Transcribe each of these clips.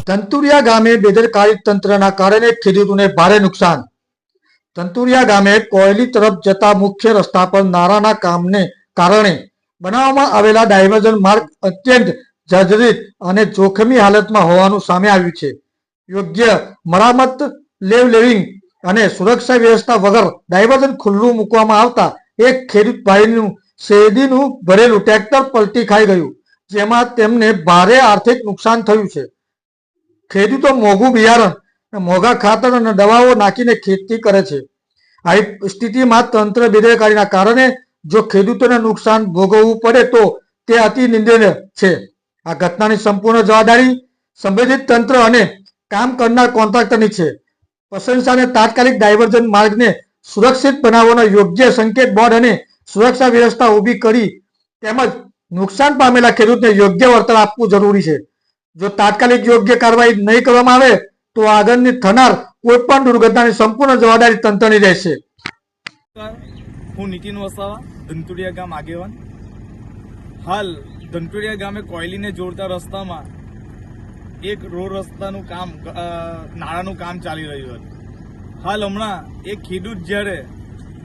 ધંતુરિયા ગામે બેદરકારી તંત્રના કારણે ખેડૂતોને ભારે નુકસાન. ધંતુરિયા ગામે કોયલી તરફ જતા મુખ્ય રસ્તા પર નારાના કામને કારણે બનાવવામાં આવેલા ડાયવર્ઝન માર્ગ અત્યંત જર્જરિત અને જોખમી હાલતમાં હોવાનું સામે આવ્યું છે. યોગ્ય મરામત, લેવલિંગ અને સુરક્ષા વ્યવસ્થા વગર ડાયવર્ઝન ખુલ્લું મૂકવામાં આવતા એક ખેડૂત ભાઈનું શેરડીનું ભરેલું ટ્રેક્ટર પલટી ખાઈ ગયું, જેમાં તેમને ભારે આર્થિક નુકસાન થયું છે. ખેડૂતો મોંઘું બિયારણ, મોંઘા ખાતર અને દવાઓ નાખીને ખેતી કરે છે. આવી સ્થિતિમાં તંત્ર બેદરકારીના કારણે જો ખેડૂતોને નુકસાન ભોગવવું પડે તો તે અતિ નિંદનીય છે. આ ઘટનાની સંપૂર્ણ જવાબદારી સંબંધિત તંત્ર અને કામ કરનાર કોન્ટ્રાક્ટરની છે. પ્રશંસાને તાત્કાલિક ડાયવર્ઝન માર્ગને સુરક્ષિત બનાવવાનો યોગ્ય સંકેત બોર્ડ અને સુરક્ષા વ્યવસ્થા ઊભી કરી તેમજ નુકસાન પામેલા ખેડૂતને યોગ્ય વળતર આપવું જરૂરી છે. જો તાત્કાલિક યોગ્ય કાર્યવાહી નહીં કરવામાં આવે તો આગળની થનાર કોઈ પણ દુર્ઘટનાની સંપૂર્ણ જવાબદારી તંત્રની રહેશે. હું નીતિન વસાવા, ધંતુરિયા ગામ આગેવાન. હાલ ધંતુરિયા ગામે કોયલીને જોડતા રસ્તામાં એક રોડ રસ્તાનું કામ, નાળાનું કામ ચાલી રહ્યું હતું. હાલ હમણાં એક ખેડૂત જ્યારે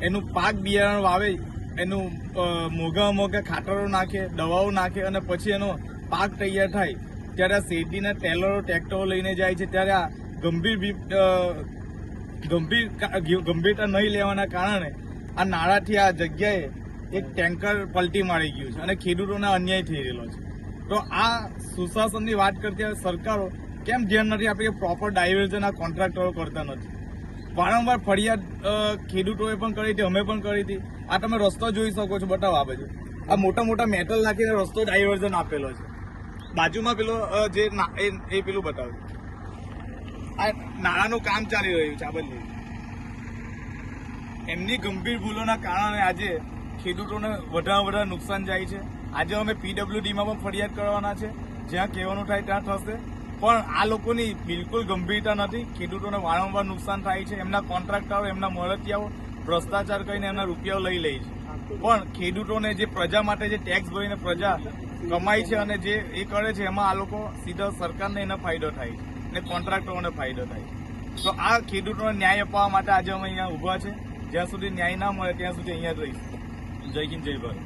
એનું પાક બિયારણ વાવે, એનું મોંઘા ખાતરો નાખે, દવાઓ નાખે અને પછી એનો પાક તૈયાર થાય ત્યારે આ શેરડીના ટેલરો, ટ્રેક્ટરો લઈને જાય છે. ત્યારે આ ગંભીરતા નહીં લેવાના કારણે આ નાળાથી આ જગ્યાએ એક ટેન્કર પલટી મારી ગયું છે અને ખેડૂતોને અન્યાય થઈ રહેલો છે. તો આ સુશાસનની વાત કરતી સરકારો કેમ ધ્યાન નથી આપી? પ્રોપર ડાયવર્ઝન આ કોન્ટ્રાક્ટરો કરતા નથી. વારંવાર ફરિયાદ ખેડૂતોએ પણ કરી હતી, અમે પણ કરી હતી. આ તમે રસ્તો જોઈ શકો છો, બતાવો આ બાજુ. આ મોટા મેટલ નાખીને રસ્તો ડાયવર્ઝન આપેલો છે. બાજુમાં પેલો જે એ પેલું બતાવ્યું, આ નાળાનું કામ ચાલી રહ્યું છે. આ બધું એમની ગંભીર ભૂલોના કારણે આજે ખેડૂતોને વધારે નુકસાન જાય છે. આજે અમે પીડબ્લ્યુડીમાં પણ ફરિયાદ કરવાના છે. જ્યાં કહેવાનું થાય ત્યાં થશે, પણ આ લોકોની બિલકુલ ગંભીરતા નથી. ખેડૂતોને વારંવાર નુકસાન થાય છે. એમના કોન્ટ્રાક્ટરો, એમના મળતિયાઓ ભ્રષ્ટાચાર કરીને એમના રૂપિયાઓ લઈ લે છે. પણ ખેડૂતોને જે પ્રજા માટે જે ટેક્સ ભરીને પ્રજા કમાય છે અને જે એ કરે છે, એમાં આ લોકો સીધા સરકારને એનો ફાયદો થાય છે અને કોન્ટ્રાક્ટરોને ફાયદો થાય છે. તો આ ખેડૂતોને ન્યાય અપાવવા માટે આજે અમે અહીંયા ઉભા છે. જ્યાં સુધી ન્યાય ના મળે ત્યાં સુધી અહીંયા જ રહીશું. જય હિન્દ, જય ભારત.